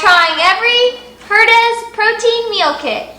trying every Herdez protein meal kit.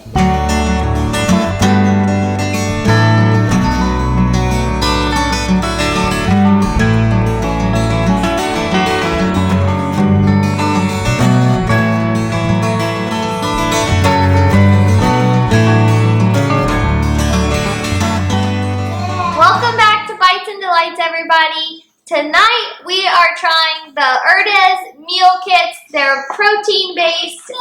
Welcome back to Bites and Delights, everybody. Tonight we are trying the Herdez meal kits. They're protein based,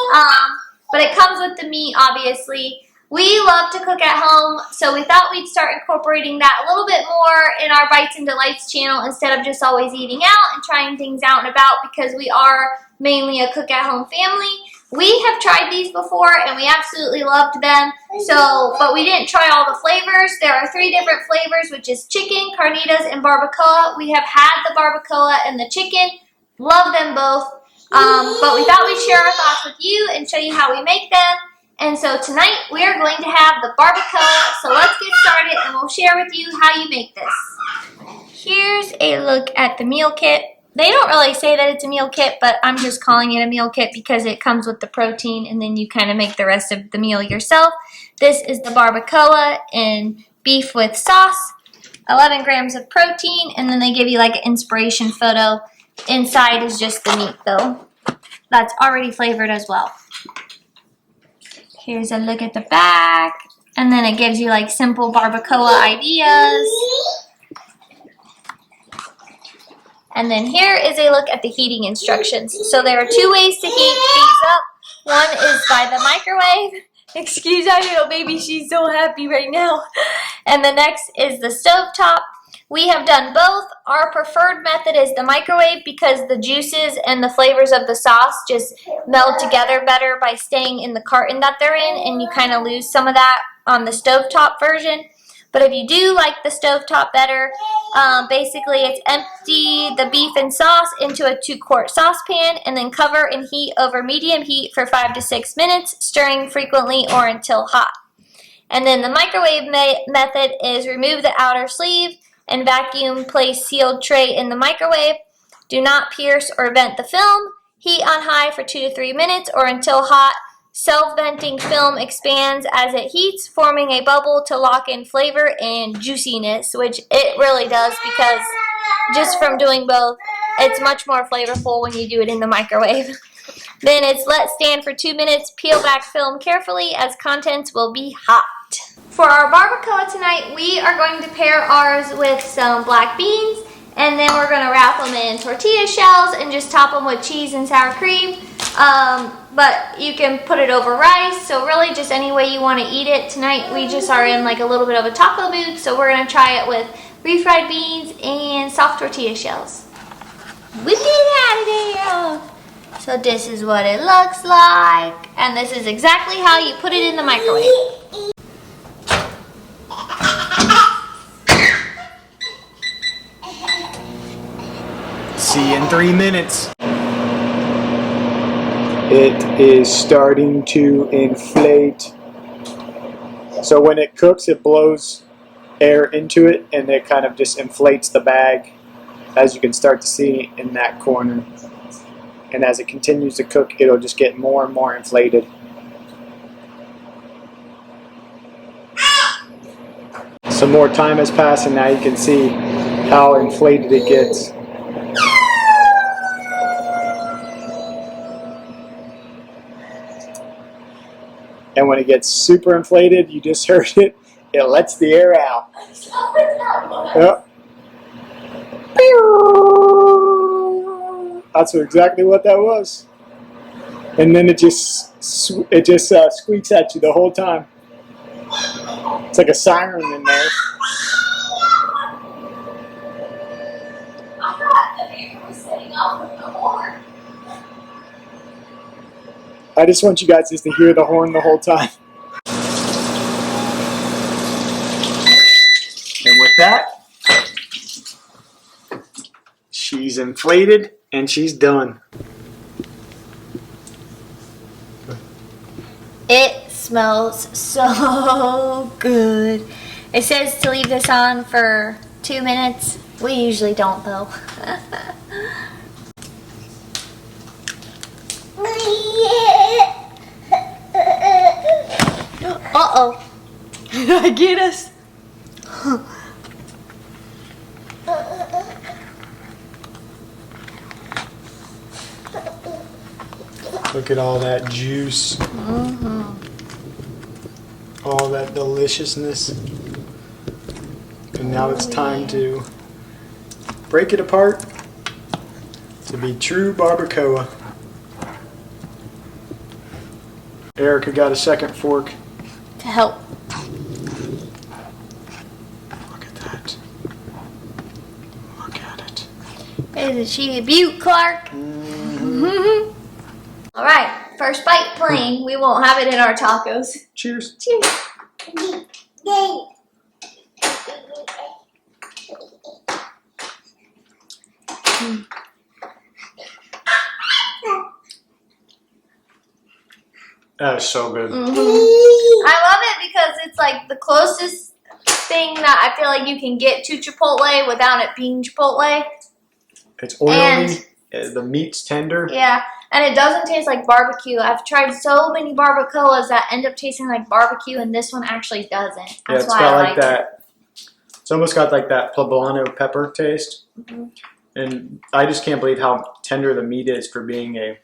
but it comes with the meat, obviously. We love to cook at home, so we thought we'd start incorporating that a little bit more in our Bites and Delights channel instead of just always eating out and trying things out and about, because we are mainly a cook at home family. We have tried these before and we absolutely loved them. But we didn't try all the flavors. There are 3 different flavors, which is chicken, carnitas, and barbacoa. We have had the barbacoa and the chicken. Love them both. But we thought we'd share our thoughts with you and show you how we make them. And so tonight we are going to have the barbacoa. So let's get started and we'll share with you how you make this. Here's a look at the meal kit. They don't really say that it's a meal kit, but I'm just calling it a meal kit because it comes with the protein and then you kind of make the rest of the meal yourself. This is the barbacoa and beef with sauce, 11 grams of protein, and then they give you like an inspiration photo. Inside is just the meat though. That's already flavored as well. Here's a look at the back, and then it gives you like simple barbacoa ideas. And then here is a look at the heating instructions. So there are 2 ways to heat these up. One is by the microwave. Excuse our little baby, she's so happy right now. And the next is the stovetop. We have done both. Our preferred method is the microwave because the juices and the flavors of the sauce just meld together better by staying in the carton that they're in, and you kind of lose some of that on the stovetop version. But if you do like the stovetop better, basically it's empty the beef and sauce into a 2-quart saucepan and then cover and heat over medium heat for 5 to 6 minutes, stirring frequently or until hot. And then the microwave method is remove the outer sleeve and vacuum place sealed tray in the microwave. Do not pierce or vent the film. Heat on high for 2 to 3 minutes or until hot. Self-venting film expands as it heats, forming a bubble to lock in flavor and juiciness, which it really does because just from doing both, it's much more flavorful when you do it in the microwave. Then it's let stand for 2 minutes, peel back film carefully as contents will be hot. For our barbacoa tonight, we are going to pair ours with some black beans, and then we're going to wrap them in tortilla shells and just top them with cheese and sour cream. But you can put it over rice, so really just any way you want to eat it. Tonight we just are in like a little bit of a taco mood, so we're going to try it with refried beans and soft tortilla shells. Whip it out of there! So this is what it looks like, and this is exactly how you put it in the microwave. See you in 3 minutes. It is starting to inflate. So when it cooks, it blows air into it and it kind of just inflates the bag, as you can start to see in that corner. And as it continues to cook, it'll just get more and more inflated. Some more time has passed and now you can see how inflated it gets. And when it gets super inflated, you just heard it, it lets the air out. Yep. That's exactly what that was. And then it just squeaks at you the whole time. It's like a siren in there. I thought the air was setting off with the horn. I just want you guys just to hear the horn the whole time. And with that, she's inflated and she's done. It smells so good. It says to leave this on for 2 minutes. We usually don't though. Did I get us? Look at all that juice. Mm-hmm. All that deliciousness. And now it's time to break it apart to be true barbacoa. Erica got a second fork. To help. Look at that. Look at it. Isn't she a beaut, Clark? Mm-hmm. All right, first bite plain. We won't have it in our tacos. Cheers. Cheers. That is so good. Mm-hmm. I love it because it's like the closest thing that I feel like you can get to Chipotle without it being Chipotle. It's oily. The meat's tender. Yeah, and it doesn't taste like barbecue. I've tried so many barbacoas that end up tasting like barbecue, and this one actually doesn't. That's It's why got I like like that. It's almost got like that poblano pepper taste. Mm-hmm. And I just can't believe how tender the meat is for being a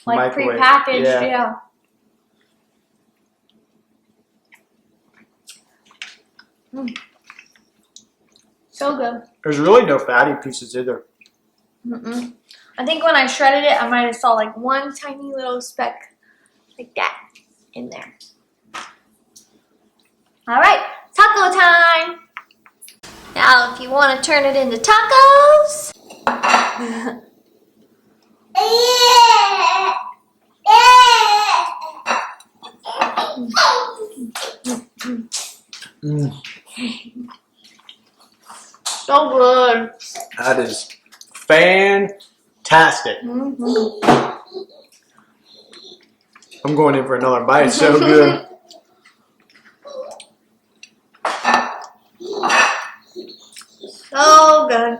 Like microwave. prepackaged, Yeah. yeah. Mm. So good. There's really no fatty pieces either. Mm-mm. I think when I shredded it, I might have saw like one tiny little speck like that in there. All right, taco time. Now, if you want to turn it into tacos. Mm. So good. That is fantastic. Mm-hmm. I'm going in for another bite. It's so good. So good.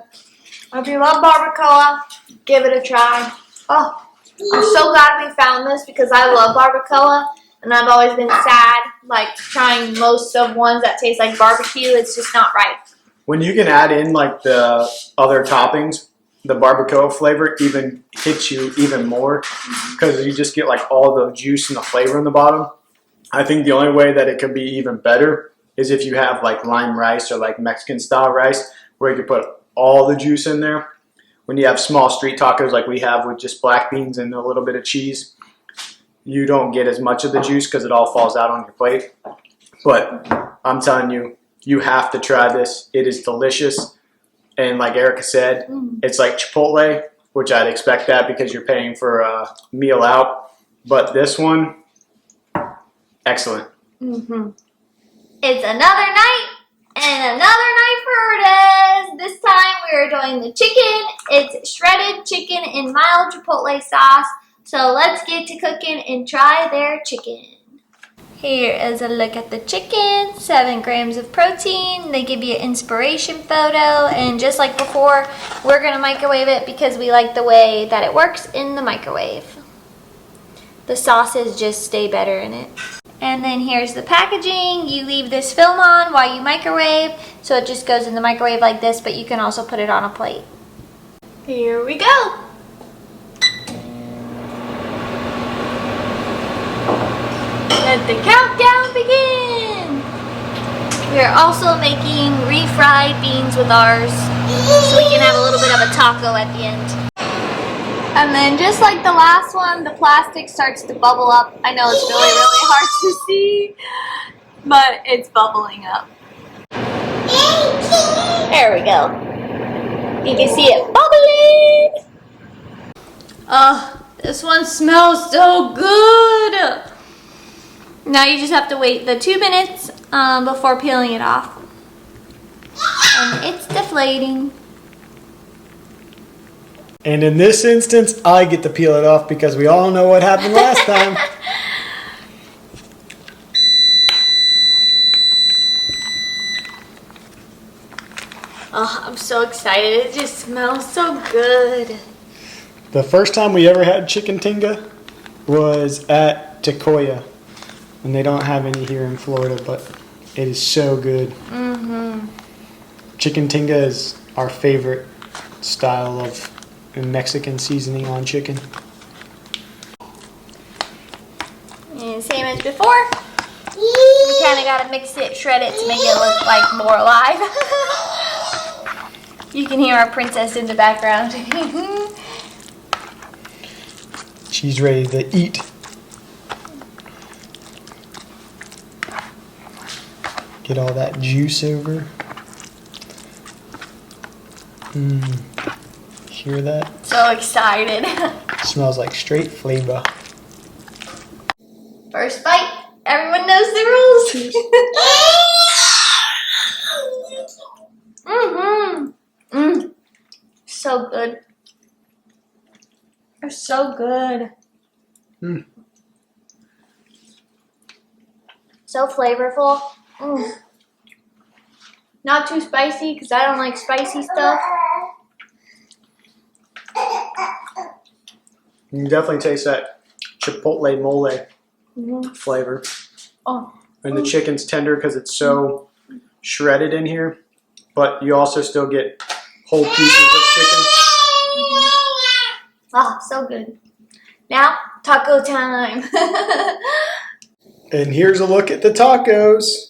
If you love barbacoa, give it a try. Oh, I'm so glad we found this because I love barbacoa and I've always been sad like trying most of ones that taste like barbecue. It's just not right. When you can add in like the other toppings, the barbacoa flavor even hits you even more because you just get like all the juice and the flavor in the bottom. I think the only way that it could be even better is if you have like lime rice or like Mexican style rice where you can put all the juice in there. When you have small street tacos like we have with just black beans and a little bit of cheese, you don't get as much of the juice because it all falls out on your plate. But I'm telling you, you have to try this. It is delicious. And like Erica said, it's like Chipotle, which I'd expect that because you're paying for a meal out. But this one, excellent. Mm-hmm. It's another night and another night for Herdez. This time we are doing the chicken. It's shredded chicken in mild Chipotle sauce. So let's get to cooking and try their chicken. Here is a look at the chicken. 7 grams of protein. They give you an inspiration photo. And just like before, we're going to microwave it because we like the way that it works in the microwave. The sauces just stay better in it. And then here's the packaging. You leave this film on while you microwave. So it just goes in the microwave like this, but you can also put it on a plate. Here we go. Let the countdown begin! We are also making refried beans with ours so we can have a little bit of a taco at the end. And then just like the last one, the plastic starts to bubble up. I know it's really, really hard to see, but it's bubbling up. There we go. You can see it bubbling! Oh, this one smells so good! Now you just have to wait the 2 minutes before peeling it off. And it's deflating. And in this instance, I get to peel it off because we all know what happened last time. Oh, I'm so excited. It just smells so good. The first time we ever had chicken tinga was at Tecoya. And they don't have any here in Florida, but It is so good. Mm-hmm. Chicken tinga is our favorite style of Mexican seasoning on chicken. And same as before. You kind of got to mix it, shred it to make it look like more alive. You can hear our princess in the background. She's ready to eat. Get all that juice over. Hear that? So excited. Smells like straight flavor. First bite. Everyone knows the rules. So good. They're so good. So flavorful. Not too spicy because I don't like spicy stuff. You can definitely taste that chipotle mole flavor. Oh. And the chicken's tender because it's so shredded in here, but you also still get whole pieces of chicken. Oh, so good. Now, taco time. And here's a look at the tacos.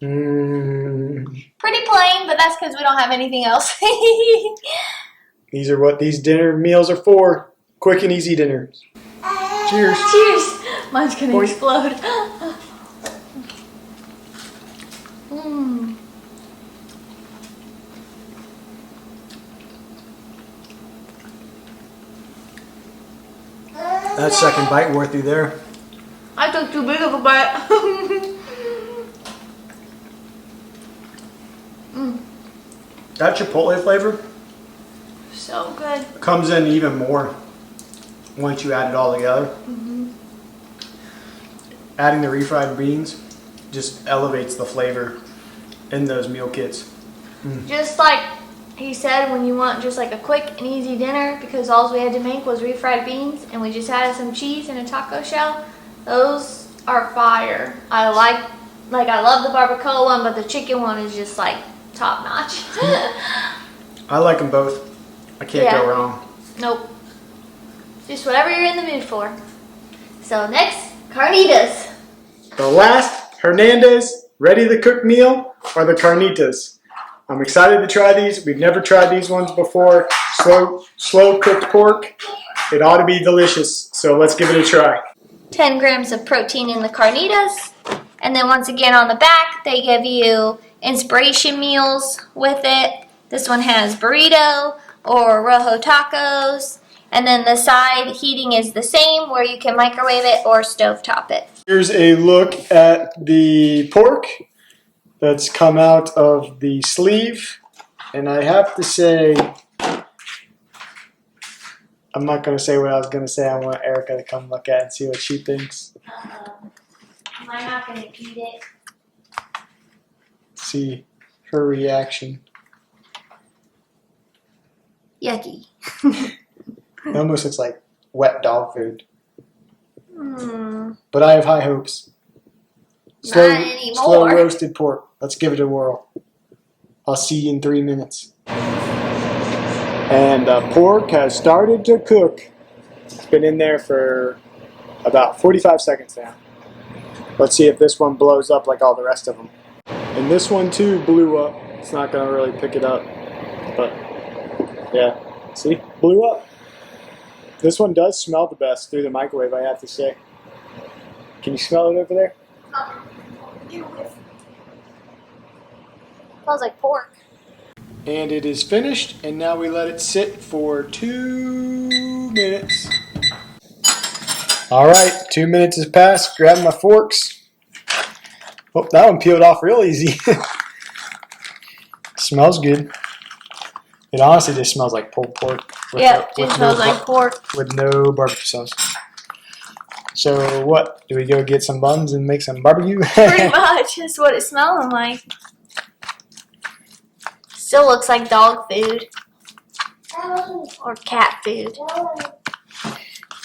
Pretty plain, but that's because we don't have anything else. These are what these dinner meals are for. Quick and easy dinners. Cheers. Cheers. Mine's going to explode. That second bite worth you there. I took too big of a bite. That chipotle flavor So good. comes in even more once you add it all together. Adding the refried beans just elevates the flavor in those meal kits. Just like he said, when you want just like a quick and easy dinner, because all we had to make was refried beans and we just added some cheese and a taco shell, those are fire. I love the barbacoa one, but the chicken one is just like top notch. I like them both. I can't go wrong. Nope. Just whatever you're in the mood for. So next, carnitas. The last Hernandez ready to cook meal are the carnitas. I'm excited to try these. We've never tried these ones before. Slow cooked pork. It ought to be delicious. So let's give it a try. 10 grams of protein in the carnitas. And then once again on the back, they give you inspiration meals with it. This one has burrito or rojo tacos. And then the side heating is the same, where you can microwave it or stovetop it. Here's a look at the pork that's come out of the sleeve. And I have to say, I'm not going to say what I was going to say. I want Erica to come look at it and see what she thinks. Am I not going to eat it? See her reaction. Yucky. It almost looks like wet dog food. But I have high hopes. Not anymore. Slow roasted pork. Let's give it a whirl. I'll see you in 3 minutes. And the pork has started to cook. It's been in there for about 45 seconds now. Let's see if this one blows up like all the rest of them. And this one too blew up. It's not going to really pick it up. But yeah, see? Blew up. This one does smell the best through the microwave, I have to say. Can you smell it over there? Smells like pork. And it is finished, and now we let it sit for 2 minutes. All right, 2 minutes has passed. Grab my forks. Oh, that one peeled off real easy. Smells good. It honestly just smells like pulled pork. Yeah, it smells like pork. With no barbecue sauce. So what? Do we go get some buns and make some barbecue? Pretty much. That's what it's smelling like. Still looks like dog food. Or cat food.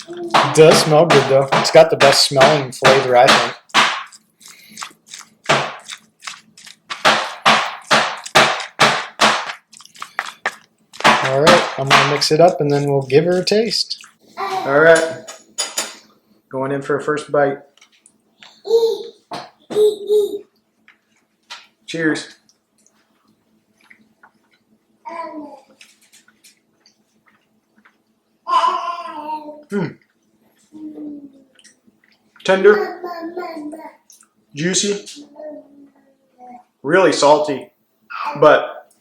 It does smell good though. It's got the best smelling flavor, I think. I'm going to mix it up and then we'll give her a taste. All right. Going in for a first bite. Cheers. Tender, juicy, really salty, but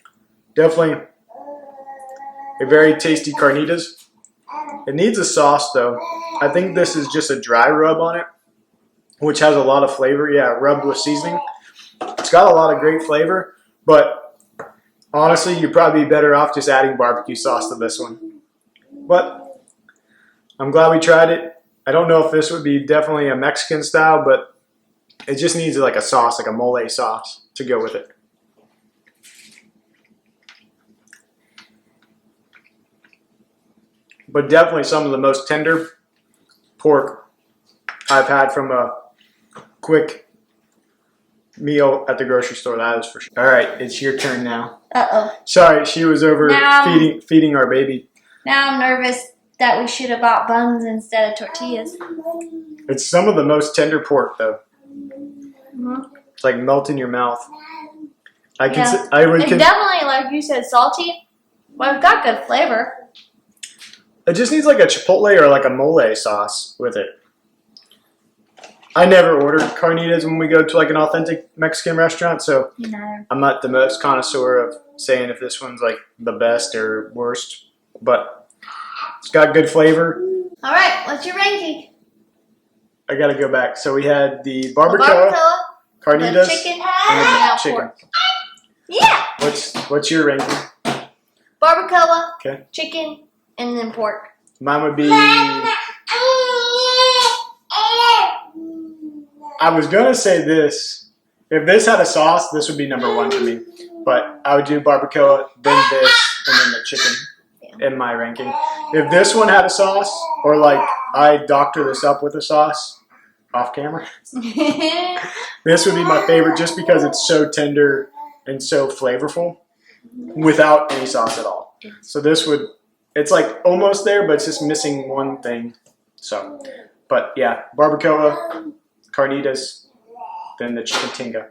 definitely a very tasty carnitas. It needs a sauce though. I think this is just a dry rub on it, which has a lot of flavor. Yeah, rubbed with seasoning. It's got a lot of great flavor, but honestly, you'd probably be better off just adding barbecue sauce to this one. But I'm glad we tried it. I don't know if this would be definitely a Mexican style, but it just needs like a sauce, like a mole sauce to go with it. But definitely some of the most tender pork I've had from a quick meal at the grocery store, that is for sure. All right, it's your turn now. Uh-oh. Sorry, she was over feeding our baby. Now I'm nervous that we should have bought buns instead of tortillas. It's some of the most tender pork, though. Mm-hmm. It's like melt in your mouth. It's definitely, like you said, salty, but it's got good flavor. It just needs like a chipotle or like a mole sauce with it. I never ordered carnitas when we go to like an authentic Mexican restaurant, so I'm not the most connoisseur of saying if this one's like the best or worst, but it's got good flavor. All right, what's your ranking? I gotta go back. So we had the barbacoa, carnitas, the chicken, and the chicken. Pork. Yeah. What's your ranking? Barbacoa, okay, chicken, and then pork. Mine would be. I was gonna say this. If this had a sauce, this would be number one for me. But I would do barbacoa, then this, and then the chicken in my ranking. If this one had a sauce, or like I doctor this up with a sauce off camera, this would be my favorite just because it's so tender and so flavorful without any sauce at all. So this would, it's like almost there, but it's just missing one thing. So, but yeah, barbacoa, carnitas, then the chicken tinga.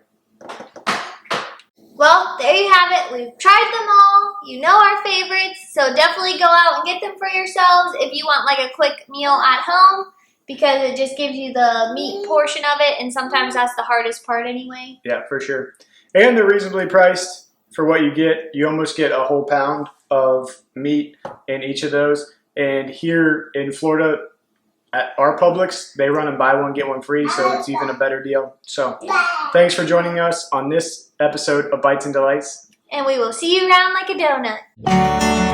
Well, there you have it. We've tried them all. You know our favorites, so definitely go out and get them for yourselves if you want like a quick meal at home, because it just gives you the meat portion of it, and sometimes that's the hardest part anyway. Yeah, for sure. And they're reasonably priced for what you get. You almost get a whole pound of meat in each of those. And here in Florida, at our Publix, they run and buy one, get one free, so it's even a better deal. So thanks for joining us on this episode of Bites and Delights. And we will see you around like a donut.